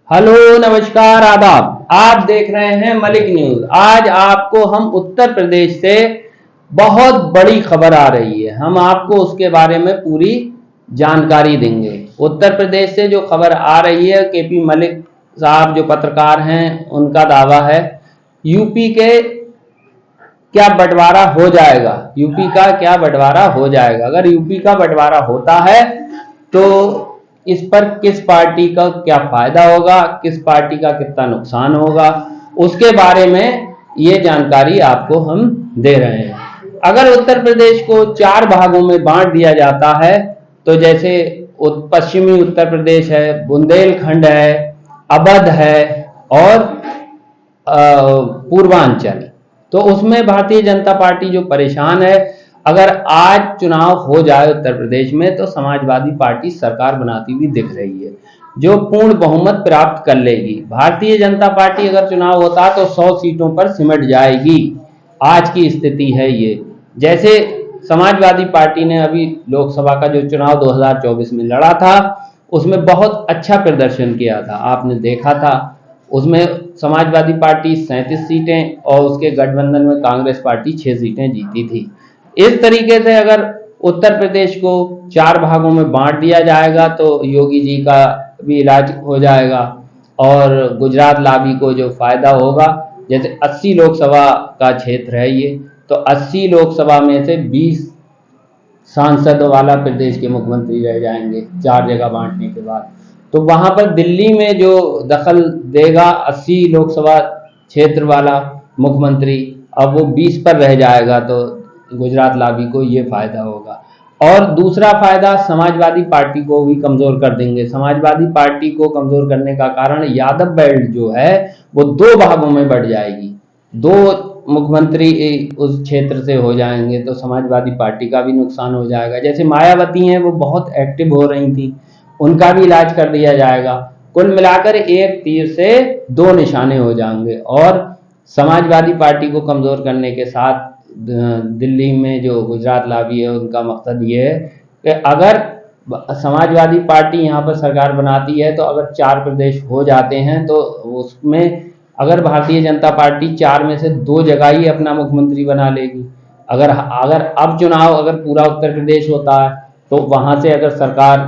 Hello, नमस्कार, आदाब। आप देख रहे हैं मलिक न्यूज। आज आपको हम उत्तर प्रदेश से बहुत बड़ी खबर आ रही है, हम आपको उसके बारे में पूरी जानकारी देंगे। उत्तर प्रदेश से जो खबर आ रही है, केपी मलिक साहब जो पत्रकार हैं, उनका दावा है यूपी के क्या बंटवारा हो जाएगा। यूपी का क्या बंटवारा हो जाएगा। अगर यूपी का बंटवारा होता है तो इस पर किस पार्टी का क्या फायदा होगा, किस पार्टी का कितना नुकसान होगा, उसके बारे में ये जानकारी आपको हम दे रहे हैं। अगर उत्तर प्रदेश को 4 भागों में बांट दिया जाता है, तो जैसे पश्चिमी उत्तर प्रदेश है, बुंदेलखंड है, अवध है और पूर्वांचल, तो उसमें भारतीय जनता पार्टी जो परेशान है। अगर आज चुनाव हो जाए उत्तर प्रदेश में तो समाजवादी पार्टी सरकार बनाती हुई दिख रही है, जो पूर्ण बहुमत प्राप्त कर लेगी। भारतीय जनता पार्टी अगर चुनाव होता तो 100 सीटों पर सिमट जाएगी। आज की स्थिति है ये। जैसे समाजवादी पार्टी ने अभी लोकसभा का जो चुनाव 2024 में लड़ा था, उसमें बहुत अच्छा प्रदर्शन किया था, आपने देखा था। उसमें समाजवादी पार्टी 37 सीटें और उसके गठबंधन में कांग्रेस पार्टी 6 सीटें जीती थी। इस तरीके से अगर उत्तर प्रदेश को 4 भागों में बांट दिया जाएगा तो योगी जी का भी इलाज हो जाएगा और गुजरात लाबी को जो फायदा होगा, जैसे 80 लोकसभा का क्षेत्र है ये, तो 80 लोकसभा में से 20 सांसद वाला प्रदेश के मुख्यमंत्री रह जाएंगे 4 जगह बांटने के बाद। तो वहां पर दिल्ली में जो दखल देगा 80 लोकसभा क्षेत्र वाला मुख्यमंत्री, अब वो 20 पर रह जाएगा, तो गुजरात लाबी को ये फायदा होगा। और दूसरा फायदा, समाजवादी पार्टी को भी कमजोर कर देंगे। समाजवादी पार्टी को कमजोर करने का कारण, यादव बेल्ट जो है वो 2 भागों में बढ़ जाएगी, 2 मुख्यमंत्री उस क्षेत्र से हो जाएंगे, तो समाजवादी पार्टी का भी नुकसान हो जाएगा। जैसे मायावती हैं, वो बहुत एक्टिव हो रही थी, उनका भी इलाज कर दिया जाएगा। कुल मिलाकर एक तीर से 2 निशाने हो जाएंगे। और समाजवादी पार्टी को कमजोर करने के साथ दिल्ली में जो गुजरात लाबी है, उनका मकसद ये है कि अगर समाजवादी पार्टी यहाँ पर सरकार बनाती है, तो अगर 4 प्रदेश हो जाते हैं तो उसमें अगर भारतीय जनता पार्टी 4 में से 2 जगह ही अपना मुख्यमंत्री बना लेगी। अगर अगर अब चुनाव अगर पूरा उत्तर प्रदेश होता है तो वहां से अगर सरकार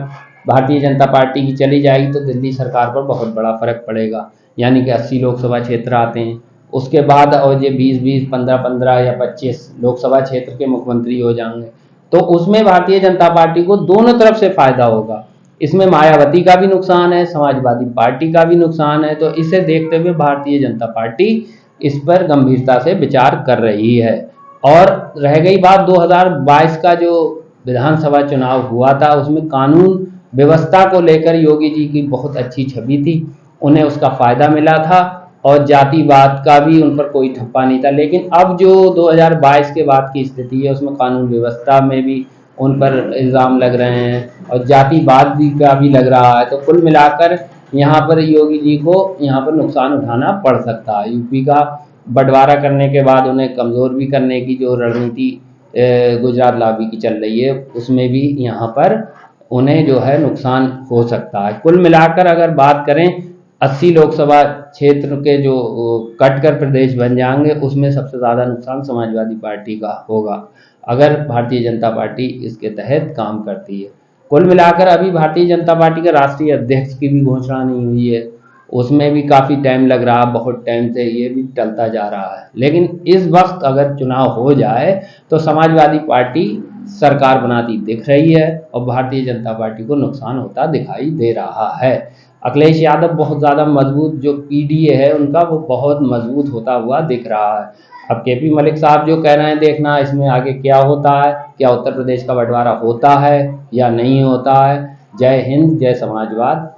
भारतीय जनता पार्टी की चली जाएगी तो दिल्ली सरकार पर बहुत बड़ा फर्क पड़ेगा। यानी कि 80 लोकसभा क्षेत्र आते हैं, उसके बाद और ये 20-20, 15-15 या 25 लोकसभा क्षेत्र के मुख्यमंत्री हो जाएंगे, तो उसमें भारतीय जनता पार्टी को दोनों तरफ से फायदा होगा। इसमें मायावती का भी नुकसान है, समाजवादी पार्टी का भी नुकसान है। तो इसे देखते हुए भारतीय जनता पार्टी इस पर गंभीरता से विचार कर रही है। और रह गई बात 2022 का जो विधानसभा चुनाव हुआ था, उसमें कानून व्यवस्था को लेकर योगी जी की बहुत अच्छी छवि थी, उन्हें उसका फायदा मिला था और जातिवाद का भी उन पर कोई ठप्पा नहीं था। लेकिन अब जो 2022 के बाद की स्थिति है, उसमें कानून व्यवस्था में भी उन पर इल्ज़ाम लग रहे हैं और जातिवाद भी का भी लग रहा है। तो कुल मिलाकर यहाँ पर योगी जी को यहाँ पर नुकसान उठाना पड़ सकता है। यूपी का बंटवारा करने के बाद उन्हें कमज़ोर भी करने की जो रणनीति गुजरात लाबी की चल रही है, उसमें भी यहाँ पर उन्हें जो है नुकसान हो सकता है। कुल मिलाकर अगर बात करें, 80 लोकसभा क्षेत्र के जो कट कर प्रदेश बन जाएंगे, उसमें सबसे ज़्यादा नुकसान समाजवादी पार्टी का होगा अगर भारतीय जनता पार्टी इसके तहत काम करती है। कुल मिलाकर अभी भारतीय जनता पार्टी के राष्ट्रीय अध्यक्ष की भी घोषणा नहीं हुई है, उसमें भी काफ़ी टाइम लग रहा है, बहुत टाइम से ये भी टलता जा रहा है। लेकिन इस वक्त अगर चुनाव हो जाए तो समाजवादी पार्टी सरकार बनाती दिख रही है और भारतीय जनता पार्टी को नुकसान होता दिखाई दे रहा है। अखिलेश यादव बहुत ज़्यादा मजबूत, जो पीडीए है उनका, वो बहुत मजबूत होता हुआ दिख रहा है। अब केपी मलिक साहब जो कह रहे हैं, देखना इसमें आगे क्या होता है, क्या उत्तर प्रदेश का बंटवारा होता है या नहीं होता है। जय हिंद, जय समाजवाद।